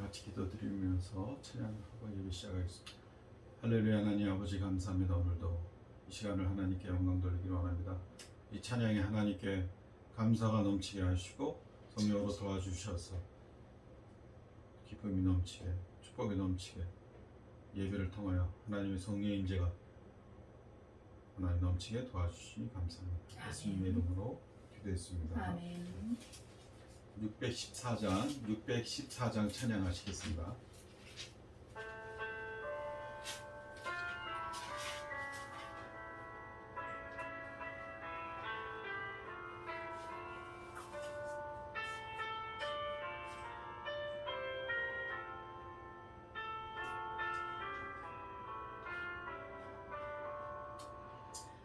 같이 기도드리면서 찬양하고 예배 시작하겠습니다. 할렐루야. 하나님 아버지 감사합니다. 오늘도 이 시간을 하나님께 영광 돌리기를 원합니다. 이 찬양에 하나님께 감사가 넘치게 하시고 성령으로 도와주셔서 기쁨이 넘치게, 축복이 넘치게, 예배를 통하여 하나님의 성령의 임재가 하나님 넘치게 도와주시니 감사합니다. 예수님의 이름으로 기도했습니다. 아멘. 614장 찬양하시겠습니다.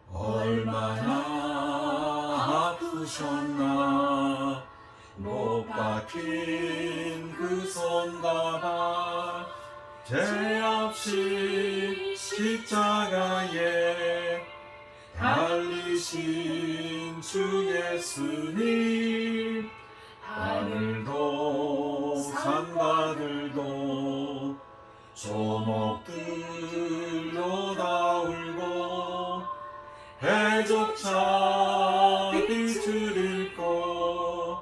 얼마나 아프셨나 못 박힌 그 손과 발 죄 없이 십자가에 달리신 주 예수님 하늘도 산바들도 조목들로 다 울고 해조차 빛을 잃고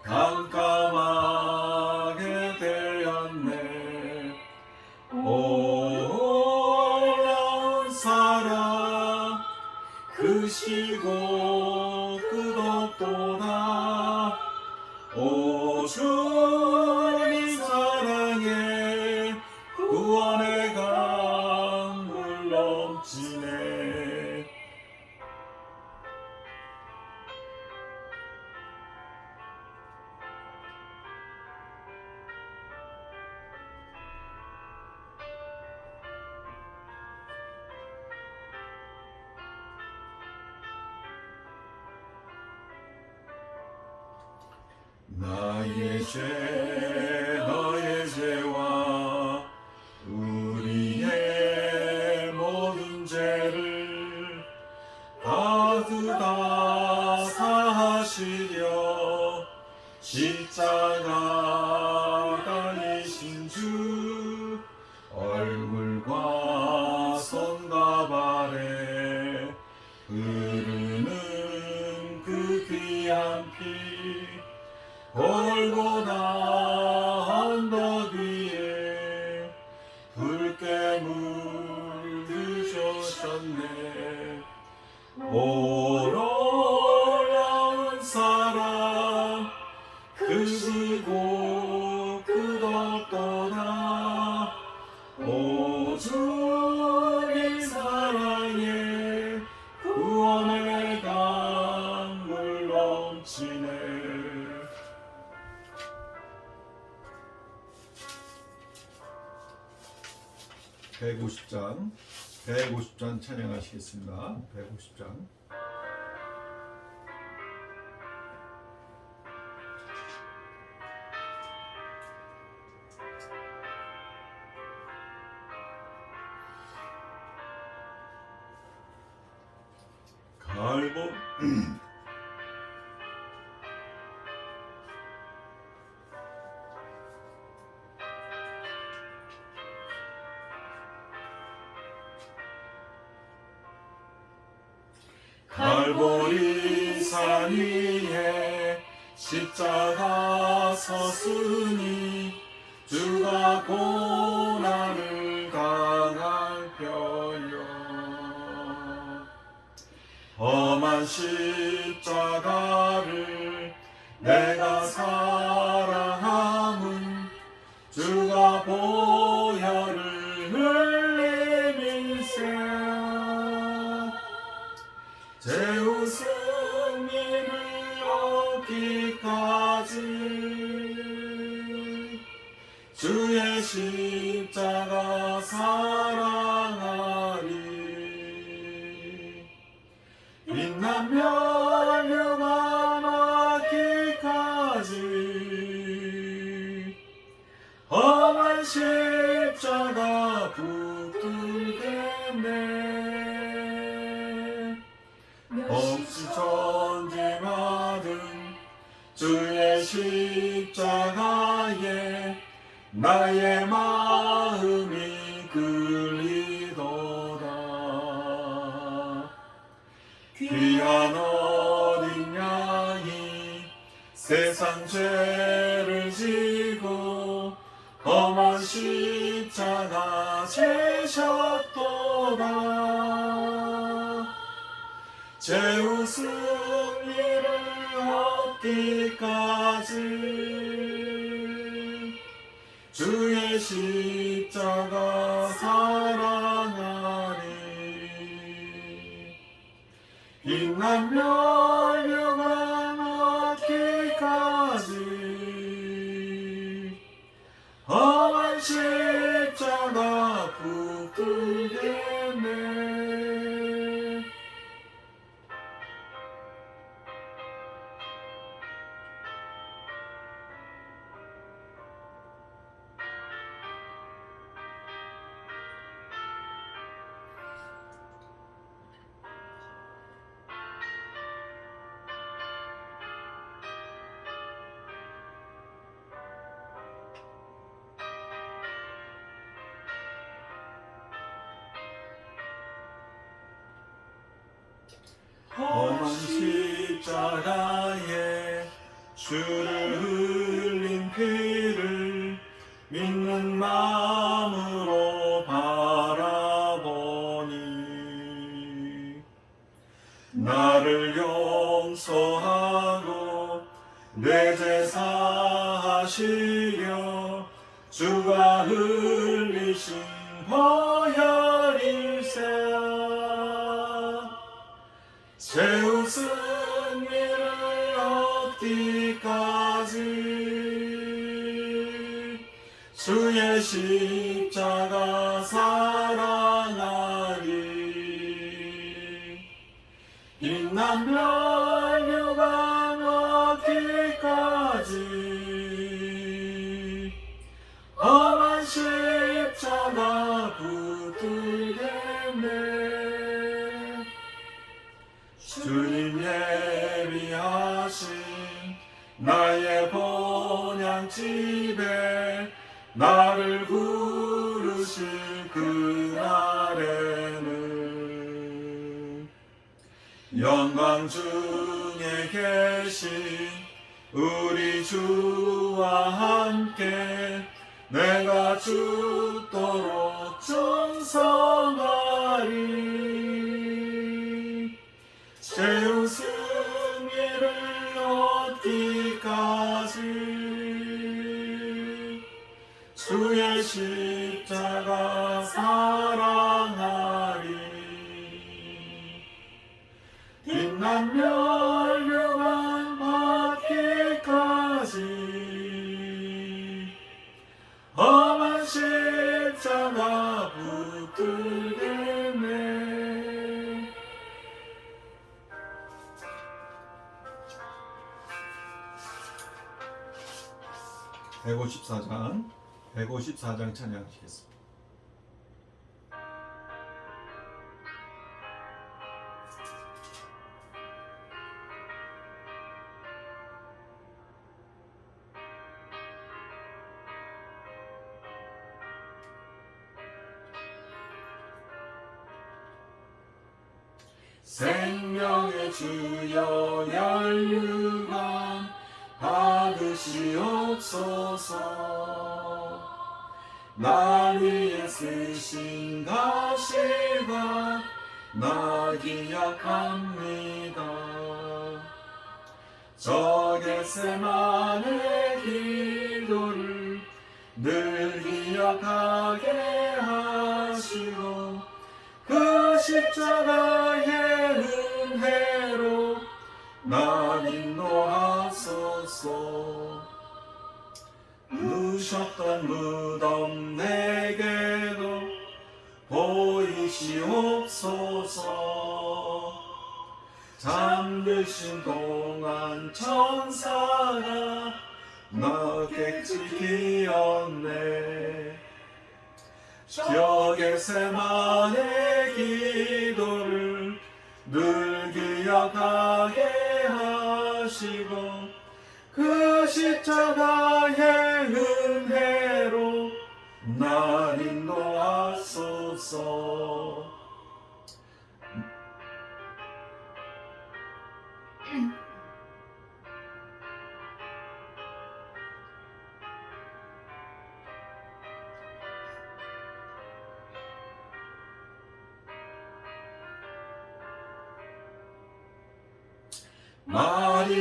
깜깜하게 되었네. 올라온 사랑 크시고 끝없도다. 오 주님 사랑에 구원의 강물 넘치네. 나의 죄 너의 죄와 우리의 모든 죄를 다 사하시려 십자가 달리신 주 얼굴과 손과 발에 흐르는 그 귀한 피 골고다 언덕 위에 붉게 물드셨네. 올라온 사랑 크시고 끝없도다. 오 주님 사랑에 구원의 강물 넘치네. 150장 찬양하시겠습니다. 150장. 갈보리 산 위에 십자가 섰으니 주가 고난을 당할펴요. 험한 십자가를 내가 사랑함은 주가 보혈을 흘리밀세 제우 승리를 얻기까지 주의 십자가 사랑하리. 빛난 멸류관 얻기까지 험한 십자가 붙들겠네. 없이 존재받은 주의 십자가에 나의 마음이 끌리도다. 귀한 어린 양이 세상 죄를 지고 험한 십자가 지셨도다. 제 웃음이를 얻기까지 주의 십자가 사랑하리. 빛난 멸류관 얻기까지 험한 십자가 붙들겠네. 험한 십자가에 주를 흘린 피를 믿는 마음으로 바라보니 나를 용서하고 내 죄 사하시려 주가 흘리신 보혈일세. 제 웃음이를 얻기까지 주의 십자가 사랑하리. 빛난 멸류관 얻기까지 험한 십자가 붙들겠네. 주님 예비하신 나의 본향집에 나를 부르실 그날에는 영광 중에 계신 우리 주와 함께 내가 죽도록 충성하리. 제 웃음이를 얻기까지 주의 십자가 사랑하리. 빛난 멸류관 받기까지 험한 십자가 붙들겠네. 154장 찬양하시겠습니다. 생명의 주여 혈류관 받으시옵소서. 날 위해 쓰신 가시관 나 기약합니다. 저 겟세마네 기도를 늘 기억하게 하시고 그 십자가의 은혜로 날 인도하소서. 누셨던 무덤 내게도 보이시옵소서. 잠드신 동안 천사가 나 객지 기었네. 저 겟세마네 기도를 늘 기억하게 하시고 그 십자가의 은혜로 주옵소서.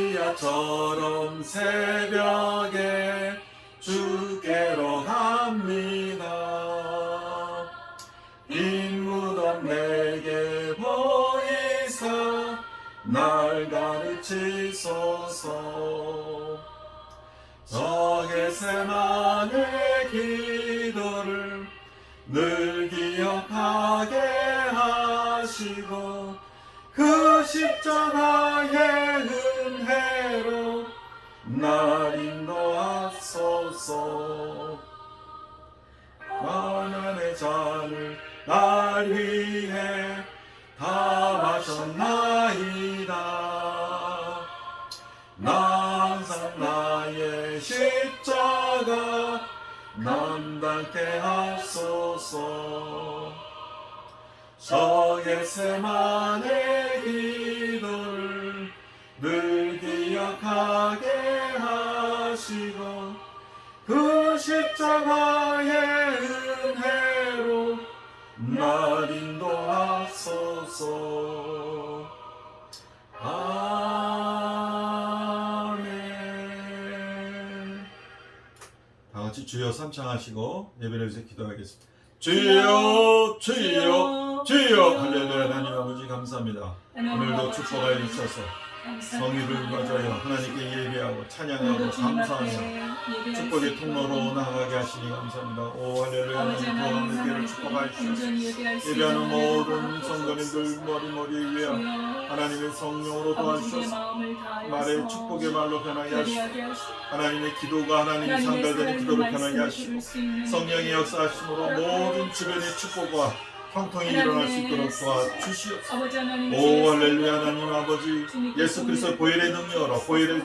마리아처럼 새벽에 주께로 갑니다. 빈 무덤 내게 보이사 날 가르치소서. 저 겟세마네 기도를 늘 기억하게 하시고 그 십자가의 은혜로 날 인도하소서. 만연의 잔을 날 위해 다 마셨나이다. 나 항상 나의 십자가 남닿게 하소서. 저 겟세마네 기도를 늘 기억하게 하시고 그 십자가의 은혜로 날 인도하소서. 아멘. 다 같이 주여 삼창하시고 예배를 위해서 기도하겠습니다. 주여 주여 주여. 할렐루야. 하나님 아버지 감사합니다. 오늘도 축복하여 주셔서 성의를 가져요 하나님께 예배하고 찬양하고 감사하며 축복의 통로로 나아가게 하시니 감사합니다. 오 할렐루야. 하나님 교회를 축복하여 주셔서 예배하는 모든 성도님들 머리 위에 하나님의 성령으로 도와주셔서 말의 축복의 말로 변하게 하시고 하나님의 기도가 하나님의 상달되는 기도로 변하게 하시고 성령의 역사하심으로 모든 주변의 축복과 형통이 일어날 수 있도록 도와주시옵소서. 오 할렐루야. 하나님 아버지 예수 그리스도 보혈의 능력으로 보혈의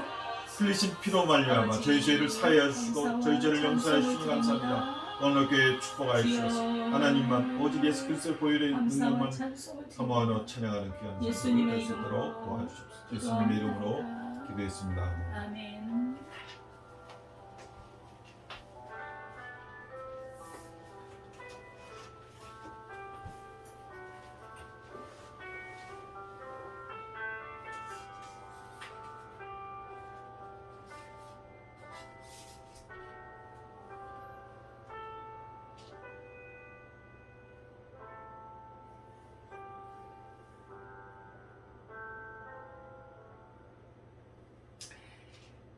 흘리신 피로 말미암아 저희 죄를 사하여 주시고 저희 죄를 용서하여 주시니 감사합니다. 오늘 교회 축복하여 주셔서 하나님만 오직 예수 그리스도의 보혈의 능력만 사모하며 찬양하는 귀한 성도들 될 수 있도록 도와주시옵소서. 예수님의 이름으로 기도했습니다. 아멘.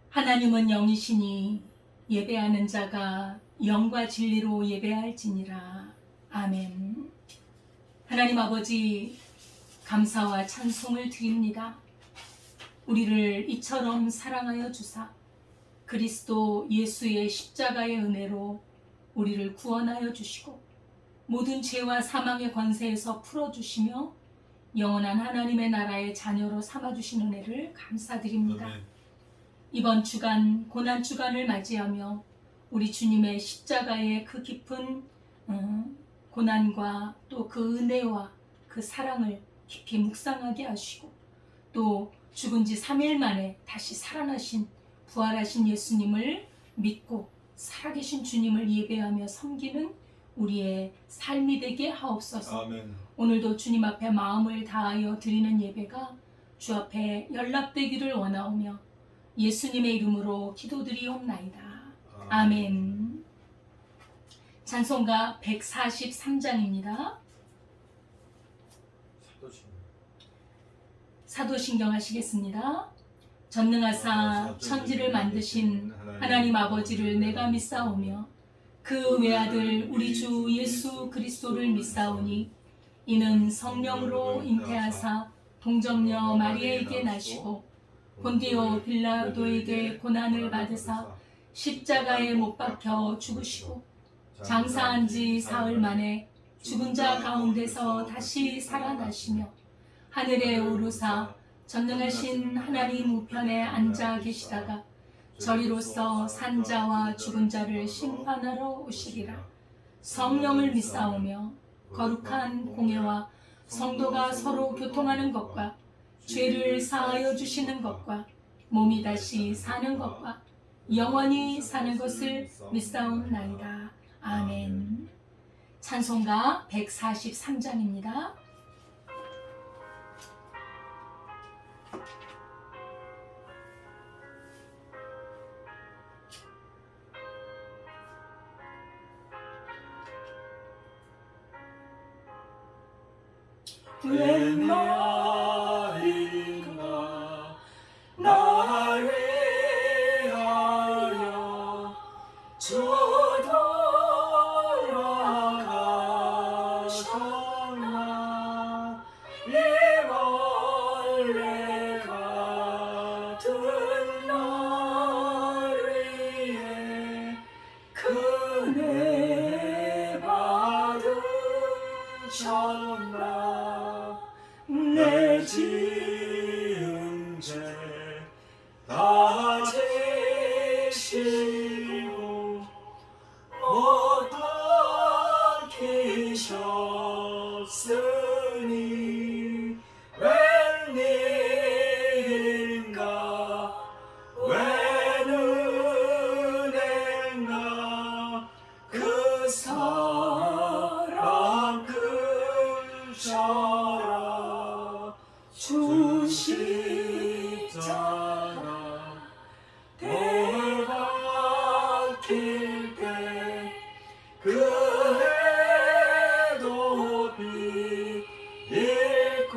하나님은 영이시니 예배하는 자가 영과 진리로 예배할지니라. 아멘. 하나님 아버지 감사와 찬송을 드립니다. 우리를 이처럼 사랑하여 주사 그리스도 예수의 십자가의 은혜로 우리를 구원하여 주시고 모든 죄와 사망의 권세에서 풀어주시며 영원한 하나님의 나라의 자녀로 삼아주신 은혜를 감사드립니다. 아멘. 이번 주간 고난주간을 맞이하며 우리 주님의 십자가의 그 깊은 고난과 또 그 은혜와 그 사랑을 깊이 묵상하게 하시고 또 죽은 지 3일 만에 다시 살아나신 부활하신 예수님을 믿고 살아계신 주님을 예배하며 섬기는 우리의 삶이 되게 하옵소서. 아멘. 오늘도 주님 앞에 마음을 다하여 드리는 예배가 주 앞에 연락되기를 원하오며 예수님의 이름으로 기도드리옵나이다. 아멘. 찬송가 143장입니다. 사도신경 하시겠습니다. 전능하사 천지를 만드신 하나님 아버지를 내가 믿사오며 그 외아들 우리 주 예수 그리스도를 믿사오니 이는 성령으로 잉태하사 동정녀 마리아에게 나시고 본디오 빌라도에게 고난을 받으사 십자가에 못 박혀 죽으시고 장사한 지 사흘 만에 죽은 자 가운데서 다시 살아나시며 하늘에 오르사 전능하신 하나님 우편에 앉아 계시다가 저리로서 산자와 죽은 자를 심판하러 오시리라. 성령을 믿사오며 거룩한 공예와 성도가 서로 교통하는 것과 죄를 사하여 주시는 것과 몸이 다시 사는 것과 영원히 사는 것을 믿사옵나이다. 아멘. 찬송가 143장입니다. 웬 말인가 날 위하여 주 돌아가셨나 이 벌레 같은 날 위에 은혜 받으셨나 내 지은 죄 다 지시고 못 밝히셨으니 웬일인가 웬 은혜인가 그 사랑 그셔라 주 십자가 돌 박힐 때 그 해도 비있고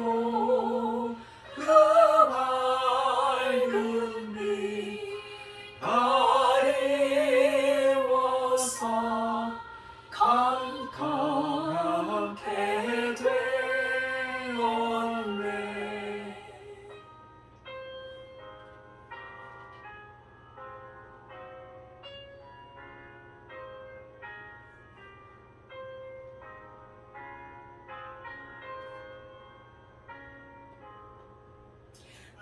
그 밝은 빛 가리워서 캄캄하게 되었네.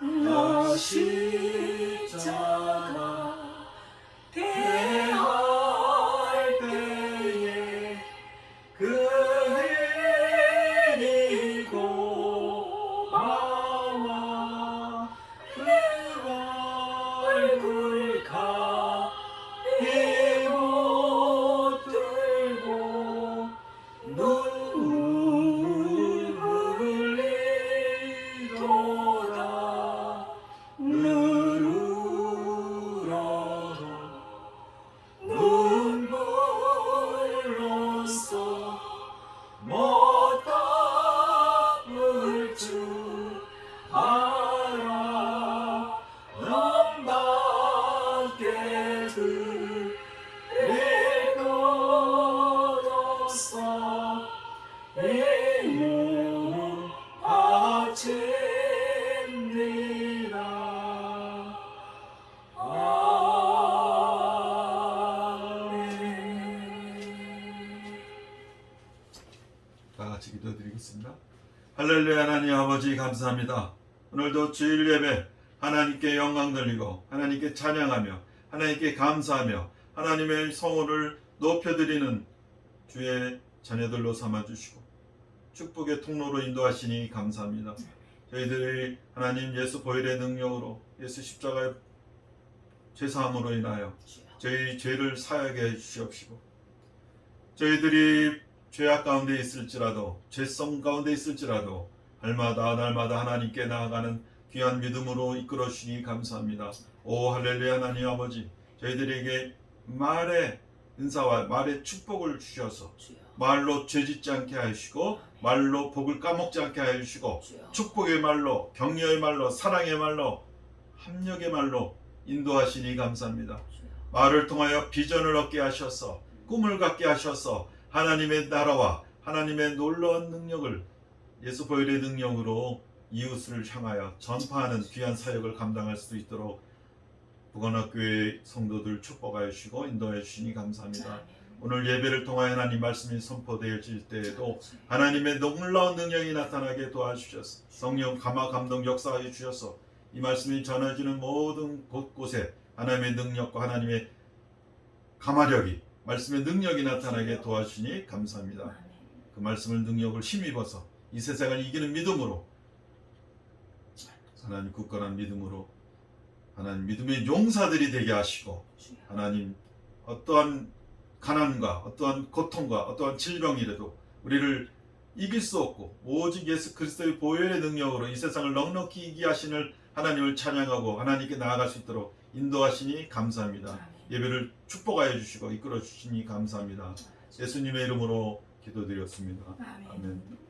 나 십자가 대할 때에 그 일이 고마워 그 얼굴 가히 못 들고 눈물 흘리도다 늘 울어도 눈물로써 못 갚을 줄 알아 너밖에 드릴 것 없어 이유 바칩니다. 다 같이 기도드리겠습니다. 할렐루야. 하나님 아버지 감사합니다. 오늘도 주일 예배 하나님께 영광 돌리고 하나님께 찬양하며 하나님께 감사하며 하나님의 성호를 높여드리는 주의 자녀들로 삼아주시고 축복의 통로로 인도하시니 감사합니다. 저희들이 하나님 예수 보혈의 능력으로 예수 십자가의 죄사함으로 인하여 저희 죄를 사하게 해주시옵시고 저희들이 죄악 가운데 있을지라도 죄성 가운데 있을지라도 날마다 하나님께 나아가는 귀한 믿음으로 이끌어 주시니 감사합니다. 오 할렐루야. 하나님 아버지 저희들에게 말의 은사와 말의 축복을 주셔서 말로 죄짓지 않게 하시고 말로 복을 까먹지 않게 하시고 축복의 말로 격려의 말로 사랑의 말로 합력의 말로 인도하시니 감사합니다. 말을 통하여 비전을 얻게 하셔서 꿈을 갖게 하셔서 하나님의 나라와 하나님의 놀라운 능력을 예수 보혈의 능력으로 이웃을 향하여 전파하는 귀한 사역을 감당할 수 있도록 북원학교의 성도들 축복하여 주시고 인도해 주시니 감사합니다. 오늘 예배를 통하여 하나님 말씀이 선포되어질 때에도 하나님의 놀라운 능력이 나타나게 도와주셔서 성령 감화 감동 역사하여 주셔서 이 말씀이 전해지는 모든 곳곳에 하나님의 능력과 하나님의 감화력이 말씀의 능력이 나타나게 도와주시니 감사합니다. 그 말씀을 능력을 힘입어서 이 세상을 이기는 믿음으로 하나님 굳건한 믿음으로 하나님 믿음의 용사들이 되게 하시고 하나님 어떠한 가난과 어떠한 고통과 어떠한 질병이라도 우리를 이길 수 없고 오직 예수 그리스도의 보혈의 능력으로 이 세상을 넉넉히 이기게 하시는 하나님을 찬양하고 하나님께 나아갈 수 있도록 인도하시니 감사합니다. 아멘. 예배를 축복하여 주시고 이끌어 주시니 감사합니다. 예수님의 이름으로 기도드렸습니다. 아멘. 아멘.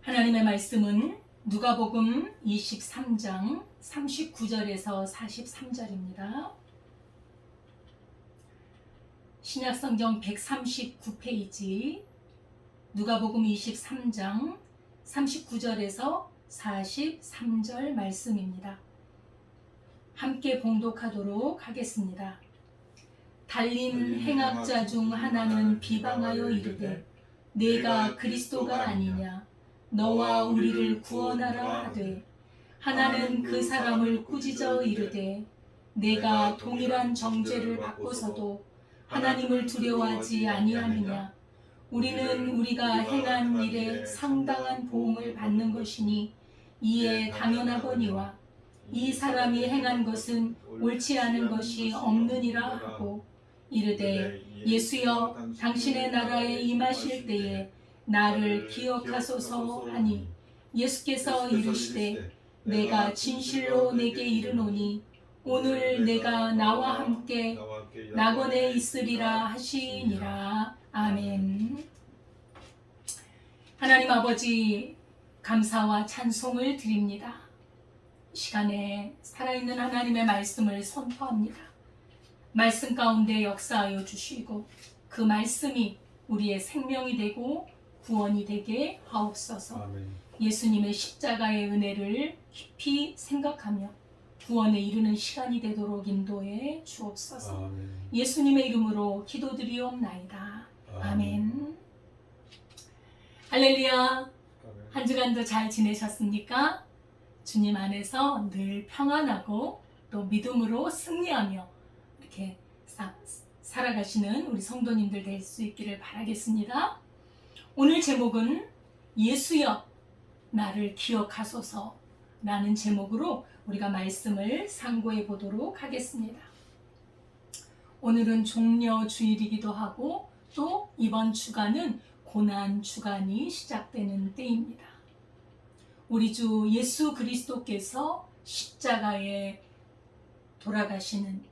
하나님의 말씀은 누가복음 23장 39절에서 43절입니다. 신약성경 139페이지 누가복음 23장 39절에서 43절 말씀입니다. 함께 봉독하도록 하겠습니다. 달린 행악자 중 하나는 비방하여 이르되 내가 그리스도가 아니냐 너와 우리를 구원하라 하되 하나는 그 사람을 꾸짖어 이르되 내가 동일한 정죄를 받고서도 하나님을 두려워하지 아니하느냐 우리는 우리가 행한 일에 상당한 보응을 받는 것이니 이에 당연하거니와 이 사람이 행한 것은 옳지 않은 것이 없느니라 하고 이르되 예수여 당신의 나라에 임하실 때에 나를 기억하소서 하니 예수께서 이르시되 내가 진실로 내게 이르노니 오늘 내가 나와 함께 낙원에 있으리라 하시니라. 아멘. 하나님 아버지 감사와 찬송을 드립니다. 이 시간에 살아있는 하나님의 말씀을 선포합니다. 말씀 가운데 역사하여 주시고 그 말씀이 우리의 생명이 되고 구원이 되게 하옵소서. 아멘. 예수님의 십자가의 은혜를 깊이 생각하며 구원에 이르는 시간이 되도록 인도해 주옵소서. 아멘. 예수님의 이름으로 기도드리옵나이다. 아멘. 할렐루야. 한 주간도 잘 지내셨습니까? 주님 안에서 늘 평안하고 또 믿음으로 승리하며 이렇게 살아가시는 우리 성도님들 될 수 있기를 바라겠습니다. 오늘 제목은 예수여 나를 기억하소서 라는 제목으로 우리가 말씀을 상고해 보도록 하겠습니다. 오늘은 종려 주일이기도 하고 또 이번 주간은 고난 주간이 시작되는 때입니다. 우리 주 예수 그리스도께서 십자가에 돌아가시는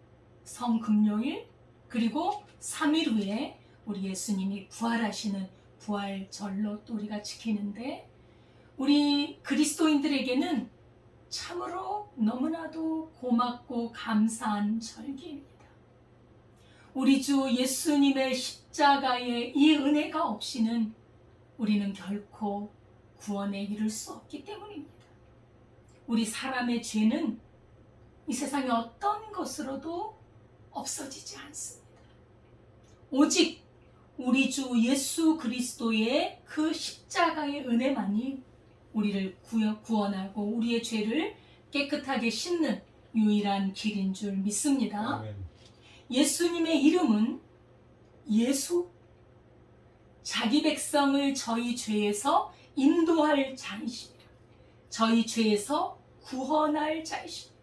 성금요일 그리고 3일 후에 우리 예수님이 부활하시는 부활절로 또 우리가 지키는데 우리 그리스도인들에게는 참으로 너무나도 고맙고 감사한 절기입니다. 우리 주 예수님의 십자가의 이 은혜가 없이는 우리는 결코 구원에 이를 수 없기 때문입니다. 우리 사람의 죄는 이 세상의 어떤 것으로도 없어지지 않습니다. 오직 우리 주 예수 그리스도의 그 십자가의 은혜만이 우리를 구원하고 우리의 죄를 깨끗하게 씻는 유일한 길인 줄 믿습니다. 아멘. 예수님의 이름은 예수, 자기 백성을 저희 죄에서 인도할 자이십니다. 저희 죄에서 구원할 자이십니다.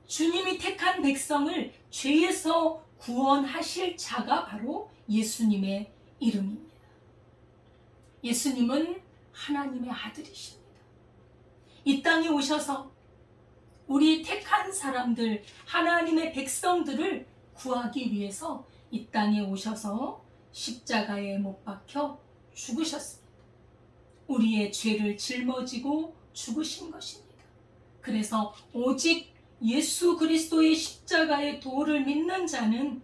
주님이 택한 백성을 죄에서 구원하실 자가 바로 예수님의 이름입니다. 예수님은 하나님의 아들이십니다. 이 땅에 오셔서 우리 택한 사람들, 하나님의 백성들을 구하기 위해서 이 땅에 오셔서 십자가에 못 박혀 죽으셨습니다. 우리의 죄를 짊어지고 죽으신 것입니다. 그래서 오직 예수 그리스도의 십자가의 도를 믿는 자는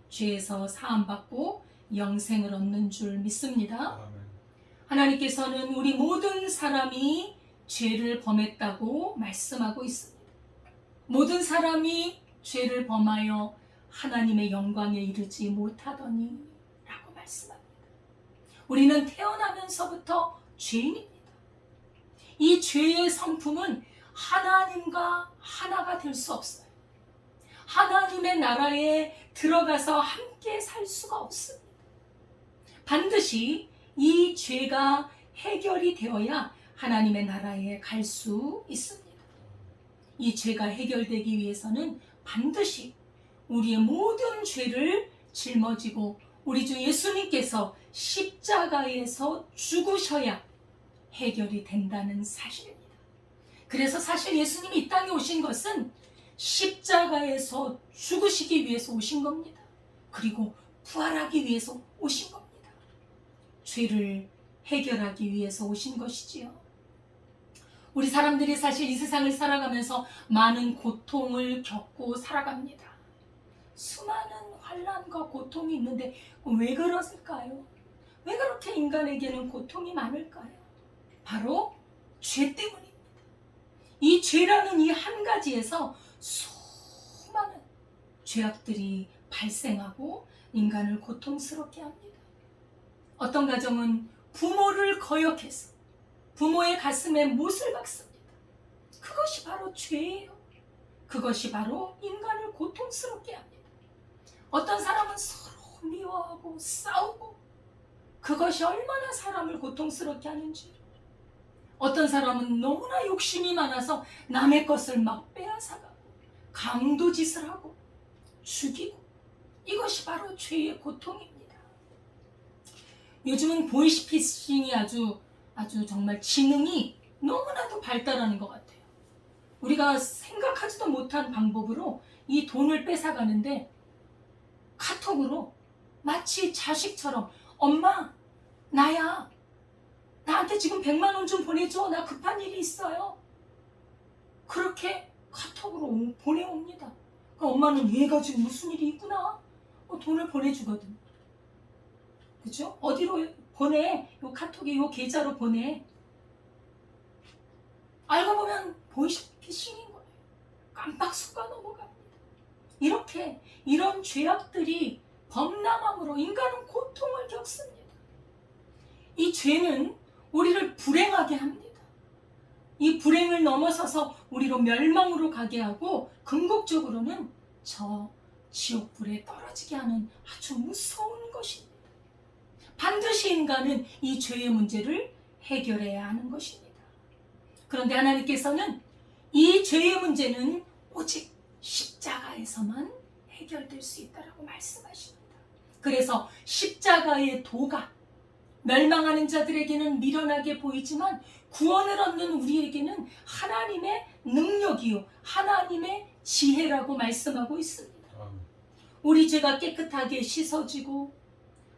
죄에서 사함받고 영생을 얻는 줄 믿습니다. 아멘. 하나님께서는 우리 모든 사람이 죄를 범했다고 말씀하고 있습니다. 모든 사람이 죄를 범하여 하나님의 영광에 이르지 못하더니 라고 말씀합니다. 우리는 태어나면서부터 죄인입니다. 이 죄의 성품은 하나님과 하나가 될 수 없어요. 하나님의 나라에 들어가서 함께 살 수가 없습니다. 반드시 이 죄가 해결이 되어야 하나님의 나라에 갈 수 있습니다. 이 죄가 해결되기 위해서는 반드시 우리의 모든 죄를 짊어지고 우리 주 예수님께서 십자가에서 죽으셔야 해결이 된다는 사실입니다. 그래서 사실 예수님이 이 땅에 오신 것은 십자가에서 죽으시기 위해서 오신 겁니다. 그리고 부활하기 위해서 오신 겁니다. 죄를 해결하기 위해서 오신 것이지요. 우리 사람들이 사실 이 세상을 살아가면서 많은 고통을 겪고 살아갑니다. 수많은 환난과 고통이 있는데 왜 그러실까요? 왜 그렇게 인간에게는 고통이 많을까요? 바로 죄 때문입니다. 이 죄라는 이 한 가지에서 수많은 죄악들이 발생하고 인간을 고통스럽게 합니다. 어떤 가정은 부모를 거역해서 부모의 가슴에 못을 박습니다. 그것이 바로 죄예요. 그것이 바로 인간을 고통스럽게 합니다. 어떤 사람은 서로 미워하고 싸우고 그것이 얼마나 사람을 고통스럽게 하는지. 어떤 사람은 너무나 욕심이 많아서 남의 것을 막 빼앗아가고 강도짓을 하고 죽이고 이것이 바로 죄의 고통입니다. 요즘은 보이스피싱이 아주 정말 지능이 너무나도 발달하는 것 같아요. 우리가 생각하지도 못한 방법으로 이 돈을 뺏어가는데 카톡으로 마치 자식처럼 엄마 나야 나한테 지금 100만 원 좀 보내줘 나 급한 일이 있어요. 그렇게 카톡으로 보내옵니다. 그러니까 엄마는 얘가 지금 무슨 일이 있구나 돈을 보내주거든. 그죠? 어디로 보내? 요 카톡에 요 계좌로 보내. 알고 보면 보이스피싱인 거예요. 깜빡 속아 넘어갑니다. 이렇게 이런 죄악들이 범람함으로 인간은 고통을 겪습니다. 이 죄는 우리를 불행하게 합니다. 이 불행을 넘어서서 우리로 멸망으로 가게 하고 궁극적으로는 저 지옥불에 떨어지게 하는 아주 무서운 것입니다. 반드시 인간은 이 죄의 문제를 해결해야 하는 것입니다. 그런데 하나님께서는 이 죄의 문제는 오직 십자가에서만 해결될 수 있다고 말씀하십니다. 그래서 십자가의 도가 멸망하는 자들에게는 미련하게 보이지만 구원을 얻는 우리에게는 하나님의 능력이요 하나님의 지혜라고 말씀하고 있습니다. 우리 죄가 깨끗하게 씻어지고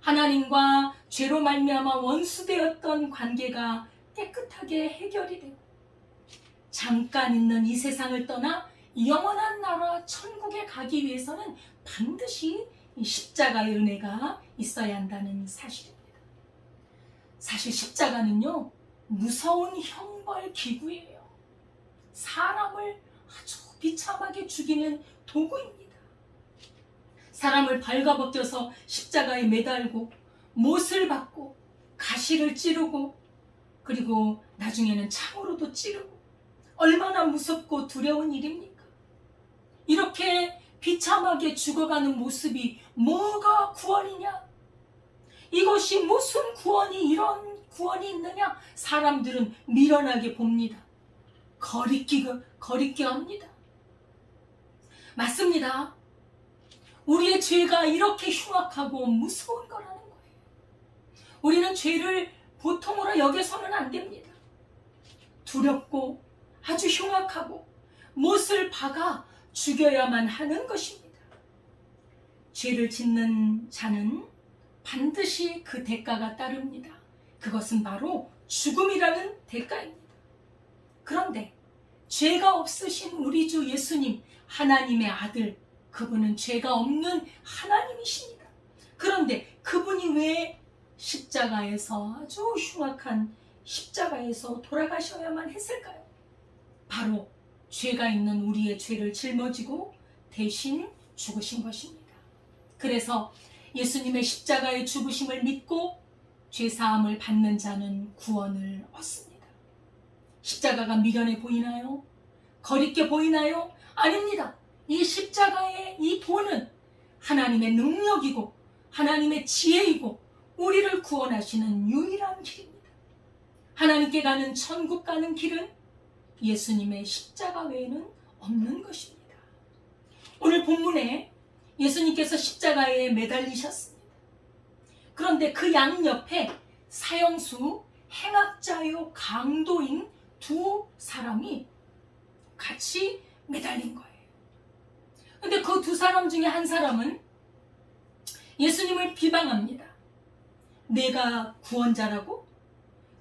하나님과 죄로 말미암아 원수되었던 관계가 깨끗하게 해결이 되고 잠깐 있는 이 세상을 떠나 영원한 나라 천국에 가기 위해서는 반드시 이 십자가의 은혜가 있어야 한다는 사실입니다. 사실 십자가는요 무서운 형벌 기구예요. 사람을 아주 비참하게 죽이는 도구입니다. 사람을 발가벗겨서 십자가에 매달고 못을 박고 가시를 찌르고 그리고 나중에는 창으로도 찌르고 얼마나 무섭고 두려운 일입니까? 이렇게 비참하게 죽어가는 모습이 뭐가 구원이냐? 이것이 무슨 구원이 이런 구원이 있느냐? 사람들은 미련하게 봅니다. 거리끼게 합니다. 맞습니다. 우리의 죄가 이렇게 흉악하고 무서운 거라는 거예요. 우리는 죄를 보통으로 여겨서는 안 됩니다. 두렵고 아주 흉악하고 못을 박아 죽여야만 하는 것입니다. 죄를 짓는 자는 반드시 그 대가가 따릅니다. 그것은 바로 죽음이라는 대가입니다. 그런데 죄가 없으신 우리 주 예수님, 하나님의 아들, 그분은 죄가 없는 하나님이십니다. 그런데 그분이 왜 십자가에서, 아주 흉악한 십자가에서 돌아가셔야만 했을까요? 바로 죄가 있는 우리의 죄를 짊어지고 대신 죽으신 것입니다. 그래서 예수님의 십자가의 죽으심을 믿고 죄사함을 받는 자는 구원을 얻습니다. 십자가가 미련해 보이나요? 거리게 보이나요? 아닙니다. 이 십자가의 이 도는 하나님의 능력이고 하나님의 지혜이고 우리를 구원하시는 유일한 길입니다. 하나님께 가는, 천국 가는 길은 예수님의 십자가 외에는 없는 것입니다. 오늘 본문에 예수님께서 십자가에 매달리셨습니다. 그런데 그 양옆에 사형수, 행악자요 강도인 두 사람이 같이 매달린 거예요. 근데 그 두 사람 중에 한 사람은 예수님을 비방합니다. 내가 구원자라고?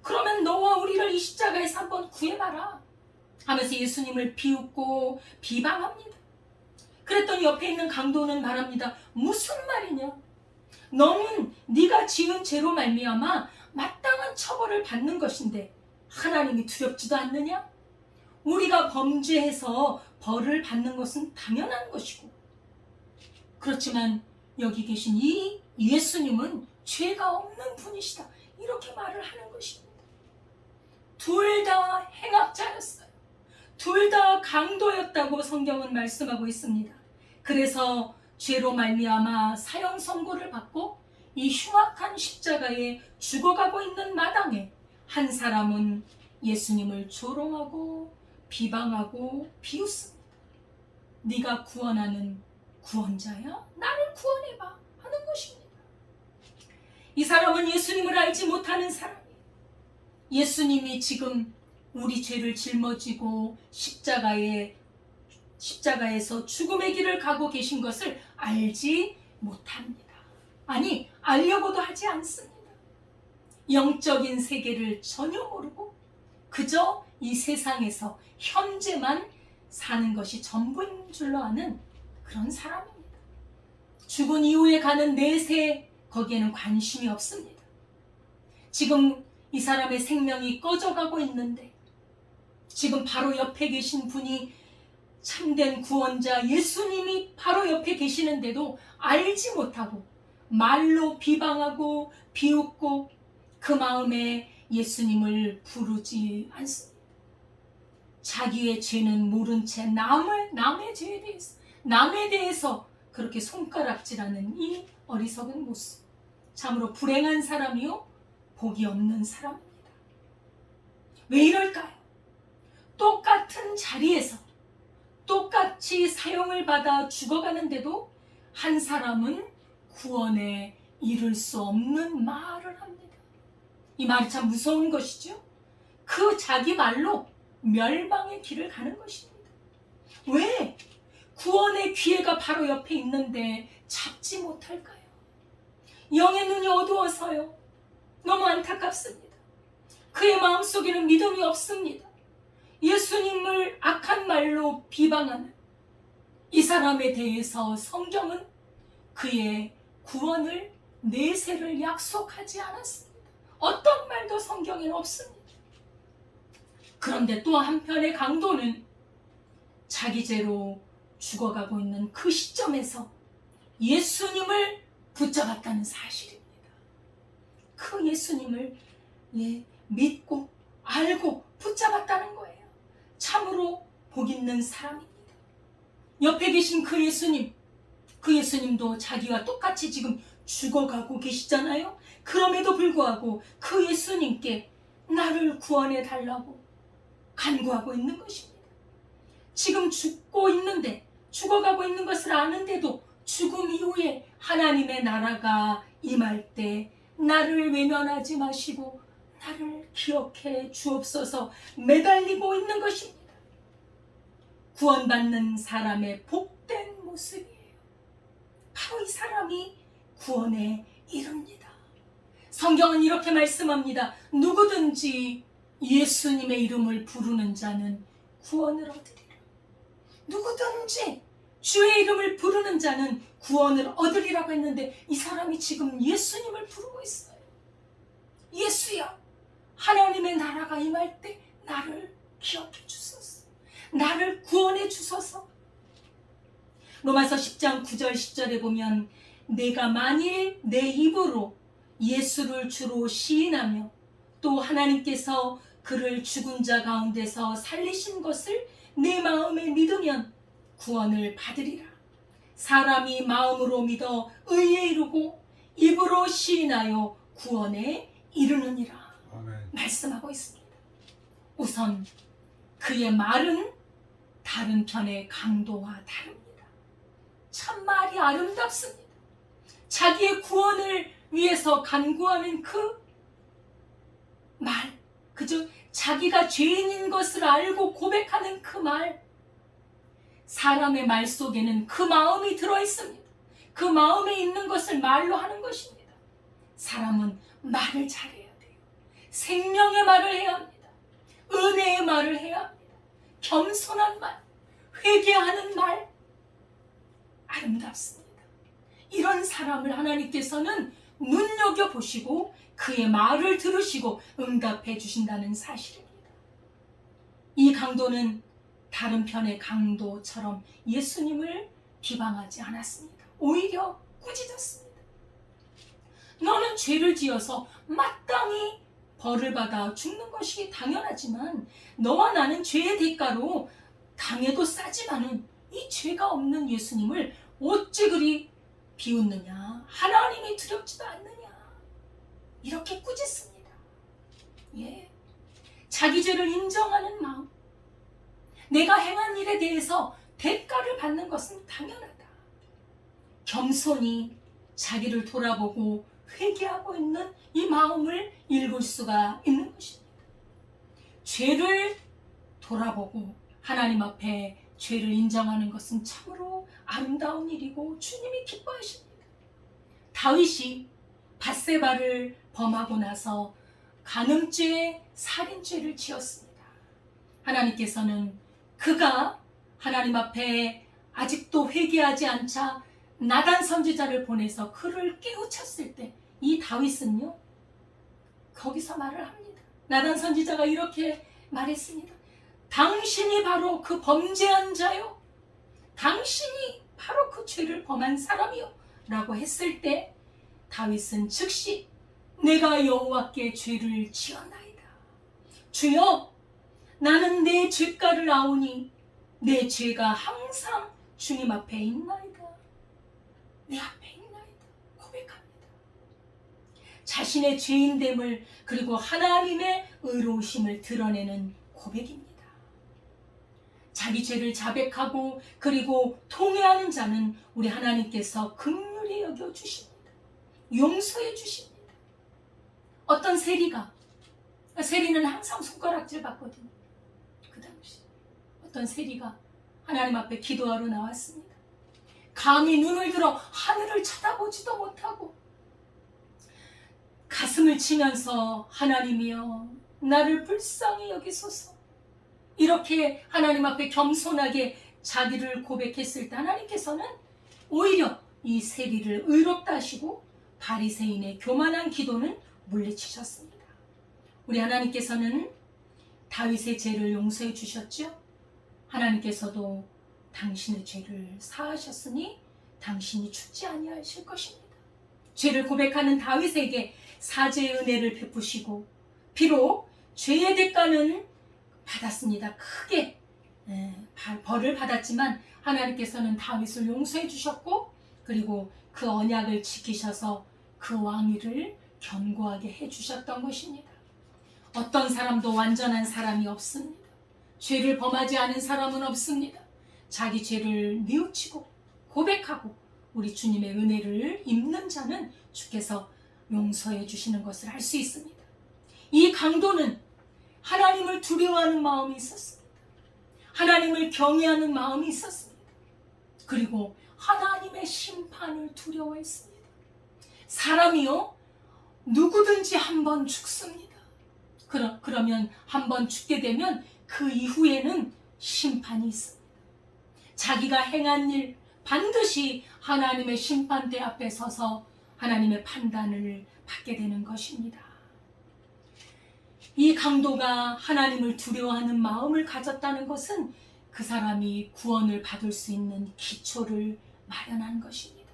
그러면 너와 우리를 이 십자가에서 한번 구해봐라 하면서 예수님을 비웃고 비방합니다. 그랬더니 옆에 있는 강도는 말합니다. 무슨 말이냐? 너는 네가 지은 죄로 말미암아 마땅한 처벌을 받는 것인데 하나님이 두렵지도 않느냐? 우리가 범죄해서 벌을 받는 것은 당연한 것이고, 그렇지만 여기 계신 이 예수님은 죄가 없는 분이시다, 이렇게 말을 하는 것입니다. 둘 다 행악자였어요. 둘 다 강도였다고 성경은 말씀하고 있습니다. 그래서 죄로 말미암아 사형 선고를 받고 이 흉악한 십자가에 죽어가고 있는 마당에 한 사람은 예수님을 조롱하고 비방하고 비웃습니다. 네가 구원하는 구원자야? 나를 구원해봐 하는 것입니다. 이 사람은 예수님을 알지 못하는 사람이에요. 예수님이 지금 우리 죄를 짊어지고 십자가에서 죽음의 길을 가고 계신 것을 알지 못합니다. 아니, 알려고도 하지 않습니다. 영적인 세계를 전혀 모르고 그저 이 세상에서 현재만 사는 것이 전부인 줄로 아는 그런 사람입니다. 죽은 이후에 가는 내세, 거기에는 관심이 없습니다. 지금 이 사람의 생명이 꺼져가고 있는데 지금 바로 옆에 계신 분이 참된 구원자 예수님이 바로 옆에 계시는데도 알지 못하고 말로 비방하고 비웃고 그 마음에 예수님을 부르지 않습니다. 자기의 죄는 모른 채 남의 죄에 대해서, 남에 대해서 그렇게 손가락질하는 이 어리석은 모습, 참으로 불행한 사람이요 복이 없는 사람입니다. 왜 이럴까요? 똑같은 자리에서 똑같이 사형을 받아 죽어가는데도 한 사람은 구원에 이를 수 없는 말을 합니다. 이 말이 참 무서운 것이죠. 그 자기 말로 멸망의 길을 가는 것입니다. 왜? 구원의 기회가 바로 옆에 있는데 잡지 못할까요? 영의 눈이 어두워서요. 너무 안타깝습니다. 그의 마음속에는 믿음이 없습니다. 예수님을 악한 말로 비방하는 이 사람에 대해서 성경은 그의 구원을 내세를 약속하지 않았습니다. 어떤 말도 성경에는 없습니다. 그런데 또 한편의 강도는 자기 죄로 죽어가고 있는 그 시점에서 예수님을 붙잡았다는 사실입니다. 그 예수님을 믿고 알고 붙잡았다는 거예요. 참으로 복 있는 사람입니다. 옆에 계신 그 예수님도 자기와 똑같이 지금 죽어가고 계시잖아요. 그럼에도 불구하고 그 예수님께 나를 구원해 달라고 간구하고 있는 것입니다. 지금 죽어가고 있는 것을 아는데도 죽음 이후에 하나님의 나라가 임할 때 나를 외면하지 마시고 나를 기억해 주옵소서 매달리고 있는 것입니다. 구원받는 사람의 복된 모습이에요. 바로 이 사람이 구원에 이릅니다. 성경은 이렇게 말씀합니다. 누구든지 예수님의 이름을 부르는 자는 구원을 얻으리라. 누구든지 주의 이름을 부르는 자는 구원을 얻으리라고 했는데 이 사람이 지금 예수님을 부르고 있어요. 예수야, 하나님의 나라가 임할 때 나를 기억해 주소서. 나를 구원해 주소서. 로마서 10장 9절 10절에 보면 내가 만일 내 입으로 예수를 주로 시인하며 또 하나님께서 그를 죽은 자 가운데서 살리신 것을 내 마음에 믿으면 구원을 받으리라. 사람이 마음으로 믿어 의에 이르고 입으로 시인하여 구원에 이르느니라. 아멘. 말씀하고 있습니다. 우선 그의 말은 다른 편의 강도와 다릅니다. 참 말이 아름답습니다. 자기의 구원을 위해서 간구하는 그 말, 그저 자기가 죄인인 것을 알고 고백하는 그 말, 사람의 말 속에는 그 마음이 들어있습니다. 그 마음에 있는 것을 말로 하는 것입니다. 사람은 말을 잘해야 돼요. 생명의 말을 해야 합니다. 은혜의 말을 해야 합니다. 겸손한 말, 회개하는 말, 아름답습니다. 이런 사람을 하나님께서는 눈여겨보시고 그의 말을 들으시고 응답해 주신다는 사실입니다. 이 강도는 다른 편의 강도처럼 예수님을 비방하지 않았습니다. 오히려 꾸짖었습니다. 너는 죄를 지어서 마땅히 벌을 받아 죽는 것이 당연하지만 너와 나는 죄의 대가로 당해도 싸지만은 이 죄가 없는 예수님을 어찌 그리 비웃느냐. 하나님이 두렵지도 않느냐. 이렇게 꾸짖습니다. 예, 자기 죄를 인정하는 마음, 내가 행한 일에 대해서 대가를 받는 것은 당연하다. 겸손히 자기를 돌아보고 회개하고 있는 이 마음을 읽을 수가 있는 것입니다. 죄를 돌아보고 하나님 앞에 죄를 인정하는 것은 참으로 아름다운 일이고 주님이 기뻐하십니다. 다윗이 밧세바를 범하고 나서 간음죄, 살인죄를 지었습니다. 하나님께서는 그가 하나님 앞에 아직도 회개하지 않자 나단 선지자를 보내서 그를 깨우쳤을 때 이 다윗은요, 거기서 말을 합니다. 나단 선지자가 이렇게 말했습니다. 당신이 바로 그 범죄한 자요. 당신이 바로 그 죄를 범한 사람이요. 라고 했을 때 다윗은 즉시 내가 여호와께 죄를 지었나이다. 주여, 나는 내 죄가를 아오니 내 죄가 항상 주님 앞에 있나이다. 내 앞에 있나이다. 고백합니다. 자신의 죄인됨을 그리고 하나님의 의로우심을 드러내는 고백입니다. 자기 죄를 자백하고 그리고 통회하는 자는 우리 하나님께서 긍휼히 여겨 주십니다. 용서해 주십니다. 어떤 세리는 항상 손가락질 받거든요. 그 당시 어떤 세리가 하나님 앞에 기도하러 나왔습니다. 감히 눈을 들어 하늘을 쳐다보지도 못하고 가슴을 치면서 하나님이여 나를 불쌍히 여기소서, 이렇게 하나님 앞에 겸손하게 자기를 고백했을 때 하나님께서는 오히려 이 세리를 의롭다 하시고 바리새인의 교만한 기도는 물리치셨습니다. 우리 하나님께서는 다윗의 죄를 용서해 주셨죠. 하나님께서도 당신의 죄를 사하셨으니 당신이 죽지 아니하실 것입니다. 죄를 고백하는 다윗에게 사죄의 은혜를 베푸시고 비록 죄의 대가는 받았습니다. 크게 벌을 받았지만 하나님께서는 다윗을 용서해 주셨고 그리고 그 언약을 지키셔서 그 왕위를 견고하게 해주셨던 것입니다. 어떤 사람도 완전한 사람이 없습니다. 죄를 범하지 않은 사람은 없습니다. 자기 죄를 뉘우치고 고백하고 우리 주님의 은혜를 입는 자는 주께서 용서해 주시는 것을 알 수 있습니다. 이 강도는 하나님을 두려워하는 마음이 있었습니다. 하나님을 경외하는 마음이 있었습니다. 그리고 하나님의 심판을 두려워했습니다. 사람이요, 누구든지 한 번 죽습니다. 그러면 한 번 죽게 되면 그 이후에는 심판이 있습니다. 자기가 행한 일 반드시 하나님의 심판대 앞에 서서 하나님의 판단을 받게 되는 것입니다. 이 강도가 하나님을 두려워하는 마음을 가졌다는 것은 그 사람이 구원을 받을 수 있는 기초를 마련한 것입니다.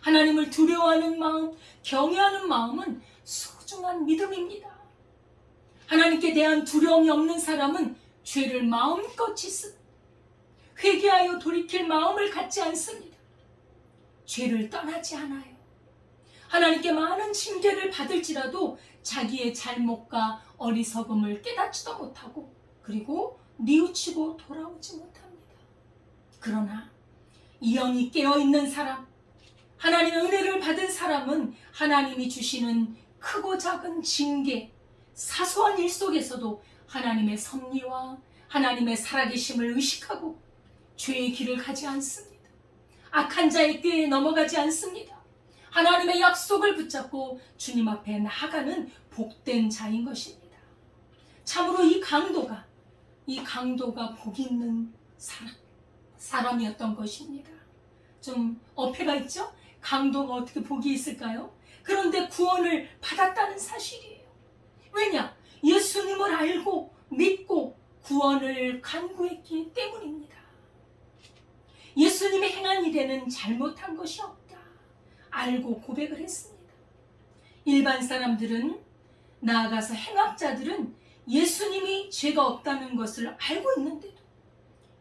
하나님을 두려워하는 마음, 경외하는 마음은 소중한 믿음입니다. 하나님께 대한 두려움이 없는 사람은 죄를 마음껏 짓습니다. 회개하여 돌이킬 마음을 갖지 않습니다. 죄를 떠나지 않아요. 하나님께 많은 징계를 받을지라도 자기의 잘못과 어리석음을 깨닫지도 못하고 그리고 뉘우치고 돌아오지 못합니다. 그러나 이 영이 깨어있는 사람, 하나님의 은혜를 받은 사람은 하나님이 주시는 크고 작은 징계, 사소한 일 속에서도 하나님의 섭리와 하나님의 살아계심을 의식하고 죄의 길을 가지 않습니다. 악한 자의 꾀에 넘어가지 않습니다. 하나님의 약속을 붙잡고 주님 앞에 나아가는 복된 자인 것입니다. 참으로 이 강도가 복 있는 사람이었던 것입니다. 좀 어폐가 있죠? 강도가 어떻게 복이 있을까요? 그런데 구원을 받았다는 사실이에요. 왜냐? 예수님을 알고 믿고 구원을 간구했기 때문입니다. 예수님이 행한 일에는 잘못한 것이 없다. 알고 고백을 했습니다. 일반 사람들은, 나아가서 행악자들은 예수님이 죄가 없다는 것을 알고 있는데도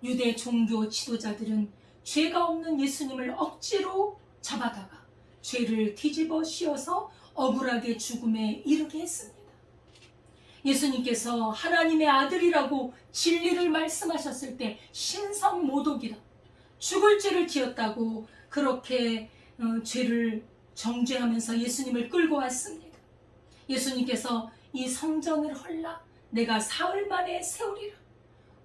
유대 종교 지도자들은 죄가 없는 예수님을 억지로 잡아다가 죄를 뒤집어 씌워서 억울하게 죽음에 이르게 했습니다. 예수님께서 하나님의 아들이라고 진리를 말씀하셨을 때 신성모독이라 죽을 죄를 지었다고 그렇게 죄를 정죄하면서 예수님을 끌고 왔습니다. 예수님께서 이 성전을 헐라 내가 사흘 만에 세우리라.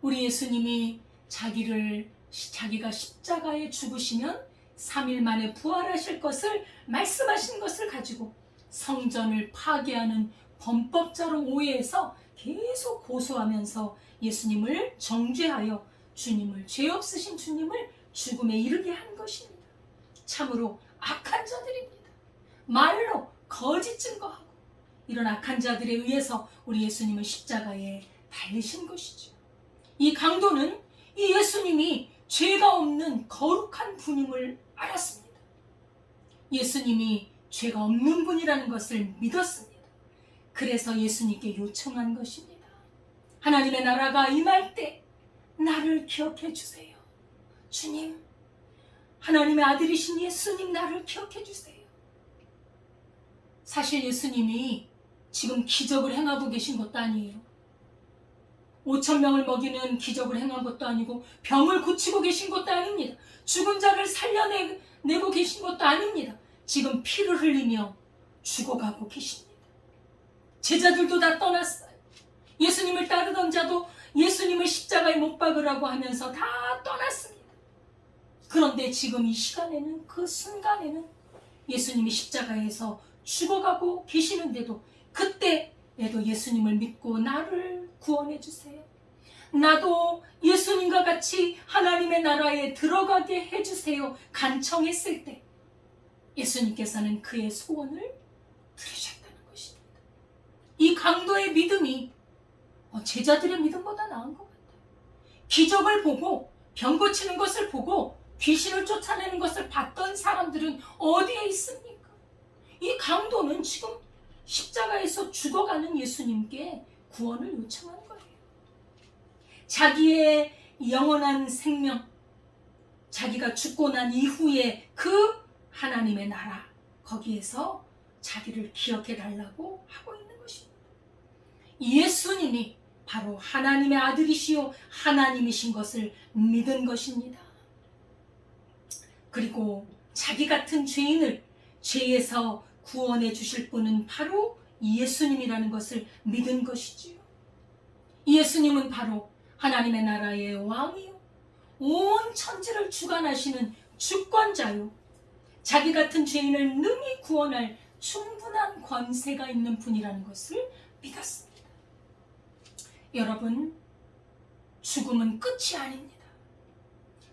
우리 예수님이 자기가 십자가에 죽으시면 3일 만에 부활하실 것을 말씀하신 것을 가지고 성전을 파괴하는 범법자로 오해해서 계속 고소하면서 예수님을 정죄하여 주님을, 죄 없으신 주님을 죽음에 이르게 한 것입니다. 참으로 악한 자들입니다. 말로 거짓 증거하고 이런 악한 자들에 의해서 우리 예수님은 십자가에 달리신 것이죠. 이 강도는 이 예수님이 죄가 없는 거룩한 분임을 알았습니다. 예수님이 죄가 없는 분이라는 것을 믿었습니다. 그래서 예수님께 요청한 것입니다. 하나님의 나라가 임할 때 나를 기억해 주세요. 주님, 하나님의 아들이신 예수님 나를 기억해 주세요. 사실 예수님이 지금 기적을 행하고 계신 것도 아니에요. 5,000명을 먹이는 기적을 행한 것도 아니고 병을 고치고 계신 것도 아닙니다. 죽은 자를 살려내고 계신 것도 아닙니다. 지금 피를 흘리며 죽어가고 계십니다. 제자들도 다 떠났어요. 예수님을 따르던 자도 예수님을 십자가에 못 박으라고 하면서 다 떠났습니다. 그런데 지금 이 시간에는, 그 순간에는 예수님이 십자가에서 죽어가고 계시는데도 그때에도 예수님을 믿고 나를 구원해 주세요. 나도 예수님과 같이 하나님의 나라에 들어가게 해주세요. 간청했을 때 예수님께서는 그의 소원을 들으셨다는 것입니다. 이 강도의 믿음이 제자들의 믿음보다 나은 것 같아요. 기적을 보고 병 고치는 것을 보고 귀신을 쫓아내는 것을 봤던 사람들은 어디에 있습니까? 이 강도는 지금 십자가에서 죽어가는 예수님께 구원을 요청하는 거예요. 자기의 영원한 생명, 자기가 죽고 난 이후에 그 하나님의 나라, 거기에서 자기를 기억해 달라고 하고 있는 것입니다. 예수님이 바로 하나님의 아들이시요 하나님이신 것을 믿은 것입니다. 그리고 자기 같은 죄인을 죄에서 구원해 주실 분은 바로 예수님이라는 것을 믿은 것이지요. 예수님은 바로 하나님의 나라의 왕이요, 온 천지를 주관하시는 주권자요, 자기 같은 죄인을 능히 구원할 충분한 권세가 있는 분이라는 것을 믿었습니다. 여러분, 죽음은 끝이 아닙니다.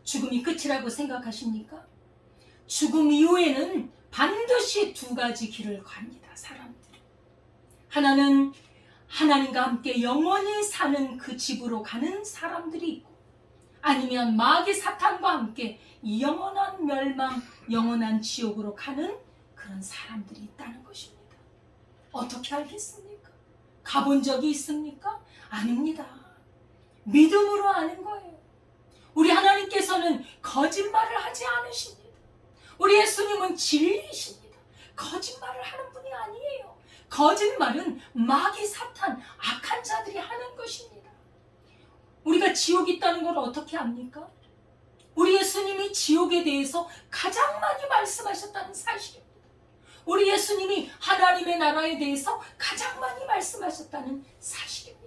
죽음이 끝이라고 생각하십니까? 죽음 이후에는 반드시 두 가지 길을 갑니다. 사람들이. 하나는 하나님과 함께 영원히 사는 그 집으로 가는 사람들이 있고, 아니면 마귀 사탄과 함께 영원한 멸망, 영원한 지옥으로 가는 그런 사람들이 있다는 것입니다. 어떻게 알겠습니까? 가본 적이 있습니까? 아닙니다. 믿음으로 아는 거예요. 우리 하나님께서는 거짓말을 하지 않으십니다. 우리 예수님은 진리이십니다. 거짓말을 하는 분이 아니에요. 거짓말은 마귀 사탄, 악한 자들이 하는 것입니다. 우리가 지옥이 있다는 걸 어떻게 압니까? 우리 예수님이 지옥에 대해서 가장 많이 말씀하셨다는 사실입니다. 우리 예수님이 하나님의 나라에 대해서 가장 많이 말씀하셨다는 사실입니다.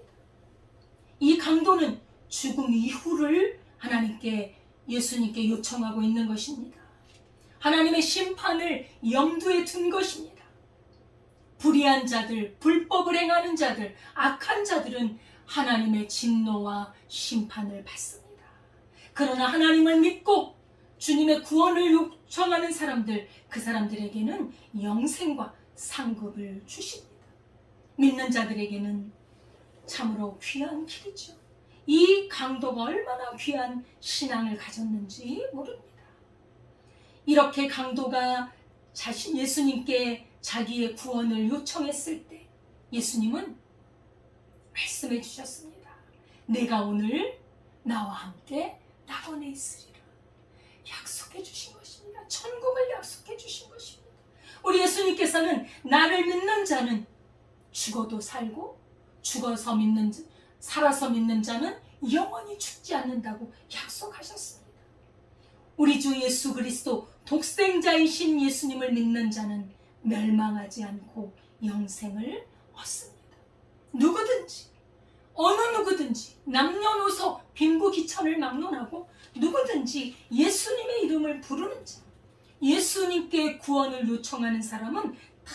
이 강도는 죽음 이후를 하나님께, 예수님께 요청하고 있는 것입니다. 하나님의 심판을 염두에 둔 것입니다. 불의한 자들, 불법을 행하는 자들, 악한 자들은 하나님의 진노와 심판을 받습니다. 그러나 하나님을 믿고 주님의 구원을 요청하는 사람들, 그 사람들에게는 영생과 상급을 주십니다. 믿는 자들에게는 참으로 귀한 길이죠. 이 강도가 얼마나 귀한 신앙을 가졌는지 모릅니다. 이렇게 강도가 예수님께 자기의 구원을 요청했을 때 예수님은 말씀해 주셨습니다. 내가 오늘 나와 함께 낙원에 있으리라. 약속해 주신 것입니다. 천국을 약속해 주신 것입니다. 우리 예수님께서는 나를 믿는 자는 죽어도 살고 살아서 믿는 자는 영원히 죽지 않는다고 약속하셨습니다. 우리 주 예수 그리스도 독생자이신 예수님을 믿는 자는 멸망하지 않고 영생을 얻습니다. 누구든지, 어느 누구든지, 남녀노소 빈부귀천을 막론하고 누구든지 예수님의 이름을 부르는 자, 예수님께 구원을 요청하는 사람은 다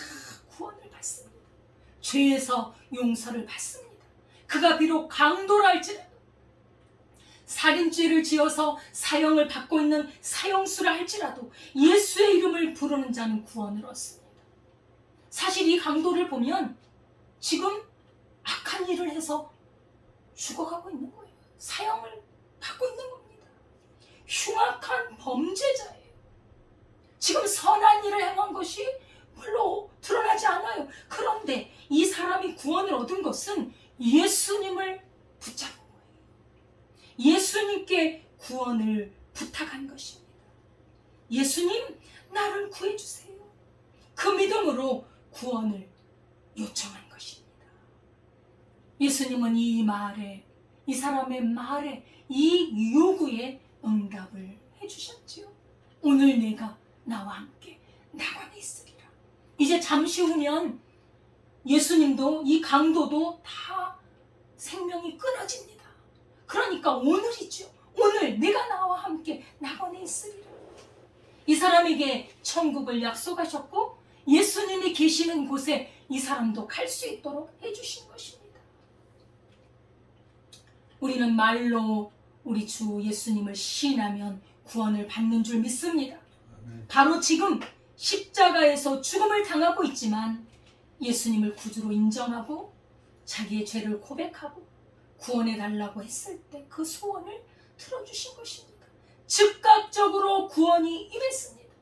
구원을 받습니다. 죄에서 용서를 받습니다. 그가 비록 강도라 할지라도, 살인죄를 지어서 사형을 받고 있는 사형수라 할지라도 예수의 이름을 부르는 자는 구원을 얻습니다. 사실 이 강도를 보면 지금 악한 일을 해서 죽어가고 있는 거예요. 사형을 받고 있는 겁니다. 흉악한 범죄자예요. 지금 선한 일을 행한 것이 별로 드러나지 않아요. 그런데 이 사람이 구원을 얻은 것은 예수님을 붙잡은 거예요. 예수님께 구원을 부탁한 것입니다. 예수님, 나를 구해주세요. 그 믿음으로 구원을 요청한 것입니다. 예수님은 이 사람의 말에, 이 요구에 응답을 해주셨지요. 오늘 내가 나와 함께 낙원에 있으리라. 이제 잠시 후면 예수님도 이 강도도 다 생명이 끊어집니다. 그러니까 오늘이죠. 오늘 내가 나와 함께 낙원에 있으리라. 이 사람에게 천국을 약속하셨고 예수님이 계시는 곳에 이 사람도 갈 수 있도록 해주신 것입니다. 우리는 말로 우리 주 예수님을 시인하면 구원을 받는 줄 믿습니다. 바로 지금 십자가에서 죽음을 당하고 있지만 예수님을 구주로 인정하고 자기의 죄를 고백하고 구원해달라고 했을 때 그 소원을 들어주신 것입니다. 즉각적으로 구원이 임했습니다.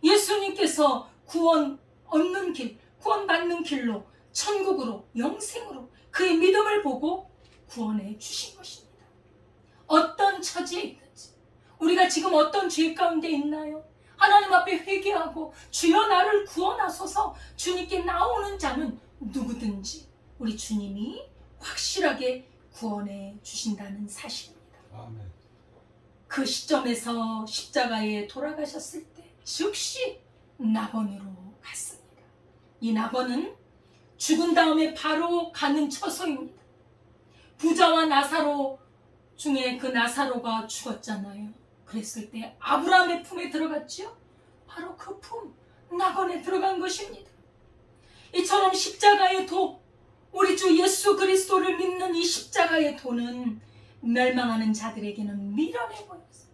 예수님께서 구원 얻는 길, 구원 받는 길로 천국으로, 영생으로 그의 믿음을 보고 구원해 주신 것입니다. 어떤 처지에 있든지, 우리가 지금 어떤 죄 가운데 있나요? 하나님 앞에 회개하고 주여 나를 구원하소서 주님께 나오는 자는 누구든지 우리 주님이 확실하게 구원해 주신다는 사실입니다. 아멘. 그 시점에서 십자가에 돌아가셨을 때 즉시 낙원으로 갔습니다. 이 낙원은 죽은 다음에 바로 가는 처소입니다. 부자와 나사로 중에 그 나사로가 죽었잖아요. 그랬을 때 아브라함의 품에 들어갔죠. 바로 그 품, 낙원에 들어간 것입니다. 이처럼 십자가의 도, 우리 주 예수 그리스도를 믿는 이 십자가의 도는 멸망하는 자들에게는 미련해 보였어요.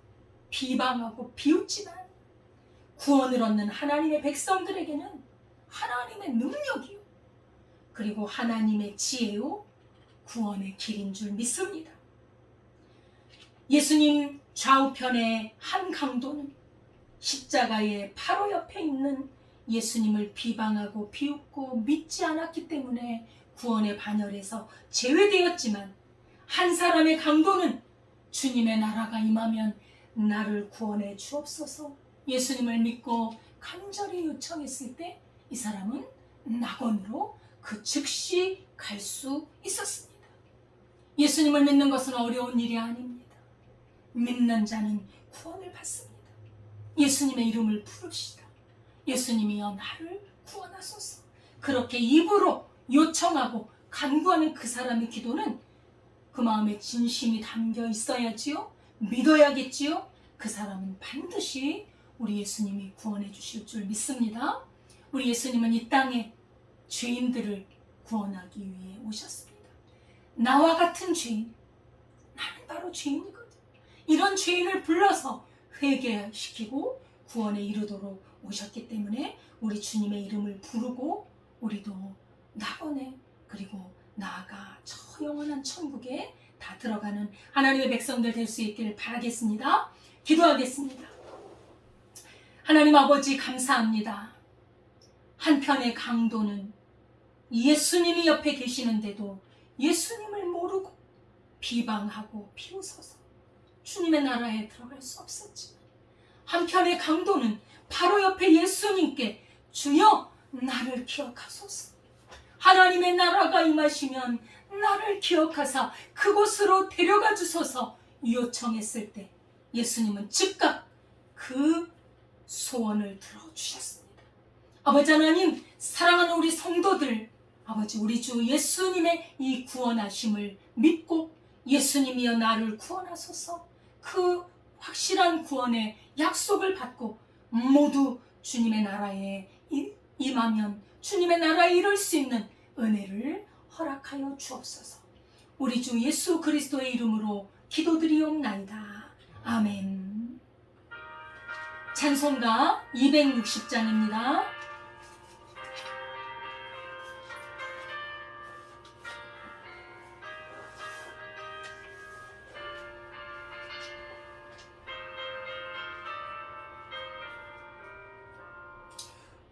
비방하고 비웃지만 구원을 얻는 하나님의 백성들에게는 하나님의 능력이요, 그리고 하나님의 지혜요 구원의 길인 줄 믿습니다. 예수님 좌우편의 한 강도는 십자가의 바로 옆에 있는 예수님을 비방하고 비웃고 믿지 않았기 때문에 구원의 반열에서 제외되었지만, 한 사람의 강도는 주님의 나라가 임하면 나를 구원해 주옵소서 예수님을 믿고 간절히 요청했을 때 이 사람은 낙원으로 그 즉시 갈 수 있었습니다. 예수님을 믿는 것은 어려운 일이 아닙니다. 믿는 자는 구원을 받습니다. 예수님의 이름을 부릅시다. 예수님이여 나를 구원하소서. 그렇게 입으로 요청하고 간구하는 그 사람의 기도는 그 마음에 진심이 담겨 있어야지요, 믿어야겠지요. 그 사람은 반드시 우리 예수님이 구원해 주실 줄 믿습니다. 우리 예수님은 이 땅에 죄인들을 구원하기 위해 오셨습니다. 나와 같은 죄인, 나는 바로 죄인이거든. 이런 죄인을 불러서 회개시키고 구원에 이르도록 오셨기 때문에 우리 주님의 이름을 부르고 우리도 낙원에, 그리고 나아가 저 영원한 천국에 다 들어가는 하나님의 백성들 될 수 있기를 바라겠습니다. 기도하겠습니다. 하나님 아버지, 감사합니다. 한편의 강도는 예수님이 옆에 계시는데도 예수님을 모르고 비방하고 비웃어서 주님의 나라에 들어갈 수 없었지만, 한편의 강도는 바로 옆에 예수님께 주여 나를 기억하소서, 하나님의 나라가 임하시면 나를 기억하사 그곳으로 데려가 주소서 요청했을 때 예수님은 즉각 그 소원을 들어주셨습니다. 아버지 하나님, 사랑하는 우리 성도들, 아버지 우리 주 예수님의 이 구원하심을 믿고 예수님이여 나를 구원하소서, 그 확실한 구원의 약속을 받고 모두 주님의 나라에 임하면 주님의 나라에 이룰 수 있는 은혜를 허락하여 주옵소서. 우리 주 예수 그리스도의 이름으로 기도드리옵나이다. 아멘. 찬송가 260장입니다.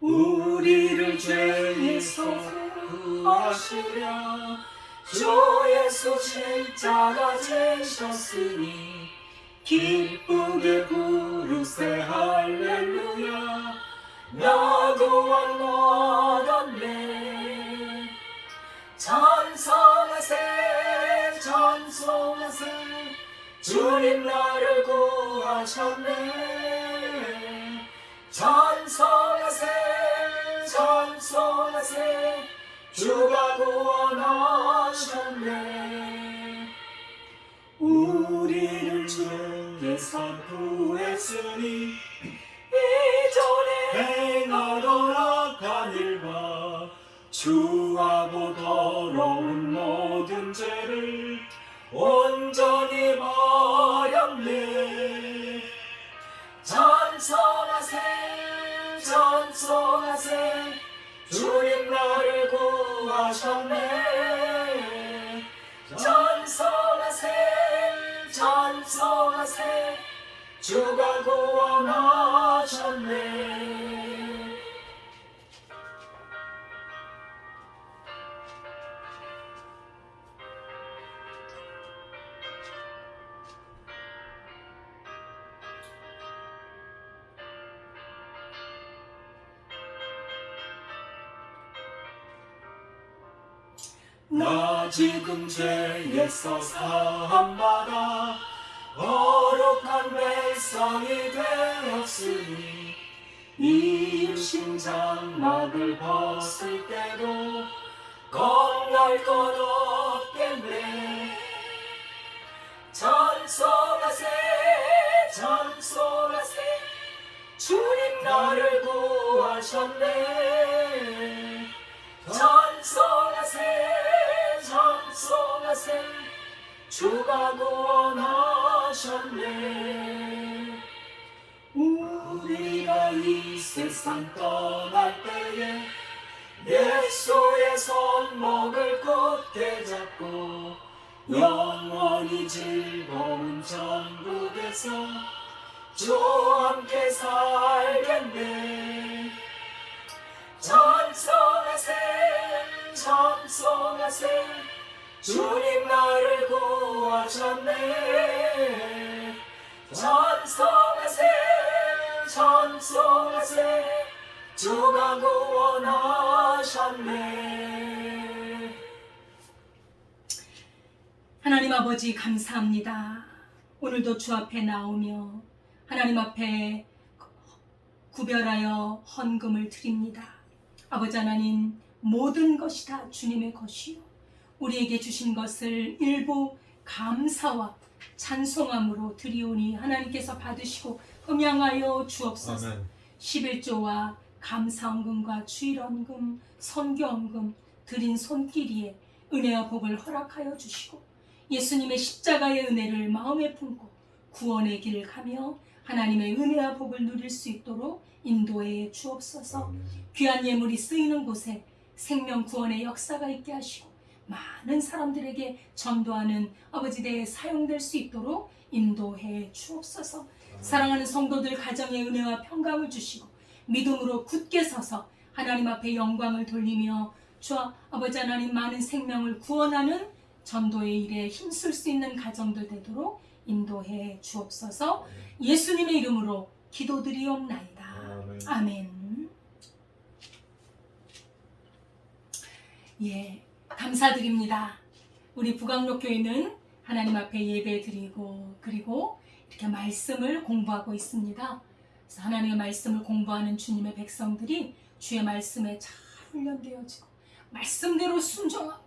우리를 죄에서 구하시려 주 예수 십자가 지셨으니 기쁘게 부르세 할렐루야. 나 구원 얻었네. 찬송하세 찬송하세 주님 나를 구하셨네. 찬송하세 찬송하세 주가 구원하셨네. 우리를 주께서 구했으니 이전에 행하던 악한 일과 주하고 더러운 모든 죄를 온전히 버렸네. 찬송하세 찬송하세 주님 나를 구하셨네. 찬송하세 찬송하세 주가 구원하셨네. 나 지금 죄에서 사함받아 거룩한 백성이 되었으니 이 심장막을 벗을 때도 겁날 것 없겠네. 찬송하세 찬송하세 주님 나를 구하셨네. 찬송하세 찬송하세 주가 구원하셨네. 우리가 이 세상 떠날 때에 예수의 손목을 굳게 잡고 영원히 즐거운 천국에서 주와 함께 살겠네. 찬송하세 찬송하세 주님 나를 구하셨네. 찬송하세 찬송하세 주가 구원하셨네. 하나님 아버지 감사합니다. 오늘도 주 앞에 나오며 하나님 앞에 구별하여 헌금을 드립니다. 아버지 하나님, 모든 것이 다 주님의 것이요 우리에게 주신 것을 일부 감사와 찬송함으로 드리오니 하나님께서 받으시고 흠양하여 주옵소서. 아멘. 11조와 감사헌금과 주일헌금, 선교헌금 드린 손길이에 은혜와 복을 허락하여 주시고 예수님의 십자가의 은혜를 마음에 품고 구원의 길을 가며 하나님의 은혜와 복을 누릴 수 있도록 인도해 주옵소서. 아멘. 귀한 예물이 쓰이는 곳에 생명 구원의 역사가 있게 하시고 많은 사람들에게 전도하는 아버지 대에 사용될 수 있도록 인도해 주옵소서. 사랑하는 성도들 가정의 은혜와 평강을 주시고 믿음으로 굳게 서서 하나님 앞에 영광을 돌리며 주 아버지 하나님 많은 생명을 구원하는 전도의 일에 힘쓸 수 있는 가정들 되도록 인도해 주옵소서. 예수님의 이름으로 기도드리옵나이다. 아멘. 아멘. 예, 감사드립니다. 우리 북악록교회는 하나님 앞에 예배드리고 그리고 이렇게 말씀을 공부하고 있습니다. 그래서 하나님의 말씀을 공부하는 주님의 백성들이 주의 말씀에 잘 훈련되어지고 말씀대로 순종하고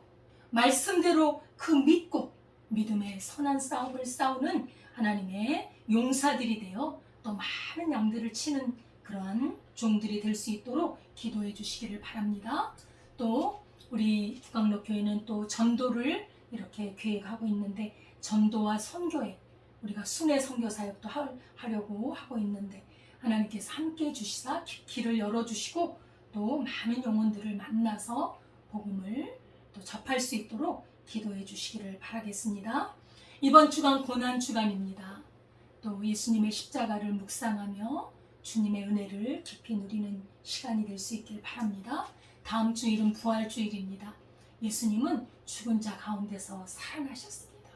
말씀대로 그 믿고 믿음의 선한 싸움을 싸우는 하나님의 용사들이 되어 또 많은 양들을 치는 그러한 종들이 될 수 있도록 기도해 주시기를 바랍니다. 또 우리 북악록교회는 또 전도를 이렇게 계획하고 있는데 전도와 선교에 우리가 순회 선교 사역도 하려고 하고 있는데 하나님께서 함께 해주시사 길을 열어주시고 또 많은 영혼들을 만나서 복음을 또 접할 수 있도록 기도해 주시기를 바라겠습니다. 이번 주간 고난 주간입니다. 또 예수님의 십자가를 묵상하며 주님의 은혜를 깊이 누리는 시간이 될 수 있길 바랍니다. 다음 주일은 부활주일입니다. 예수님은 죽은 자 가운데서 살아나셨습니다.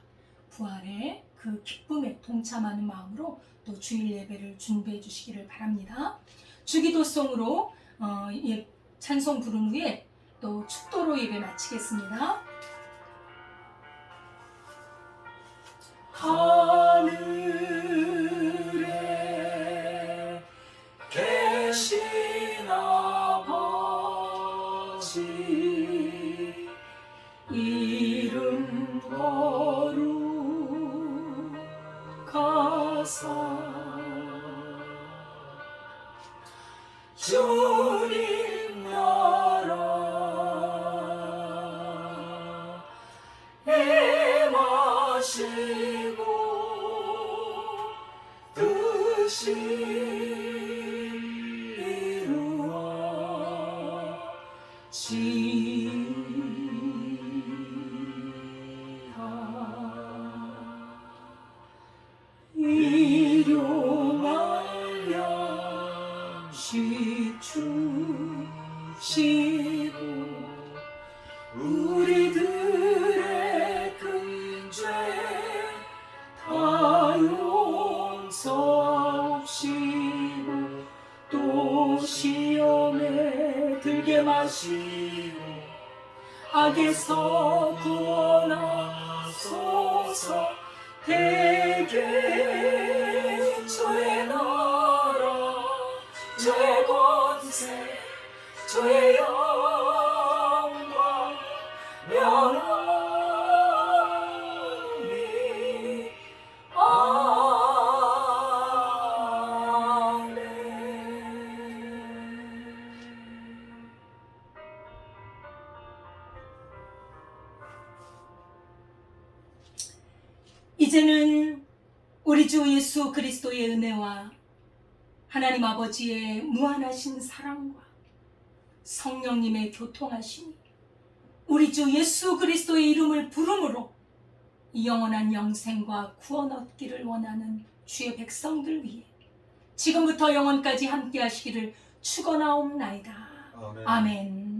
부활의 그 기쁨에 동참하는 마음으로 또 주일 예배를 준비해 주시기를 바랍니다. 주기도송으로 찬송 부른 후에 또 축도로 예배 마치겠습니다. 하늘에 계신 아버지 이름 거룩하사 주님 나라 임하시고 뜻이 일용할 양식 주시고 우리들의 큰 죄 다 용서하옵시고 또 시험에 들게 마시고 악에서 구원하소서. 대개 주의 나라 주의 권세 주의 영광 명하니 아멘. 이제는 우리 주 예수 그리스도의 은혜와 하나님 아버지의 무한하신 사랑과 성령님의 교통하심이 우리 주 예수 그리스도의 이름을 부름으로 영원한 영생과 구원 얻기를 원하는 주의 백성들 위해 지금부터 영원까지 함께 하시기를 축원하옵나이다. 아멘. 아멘.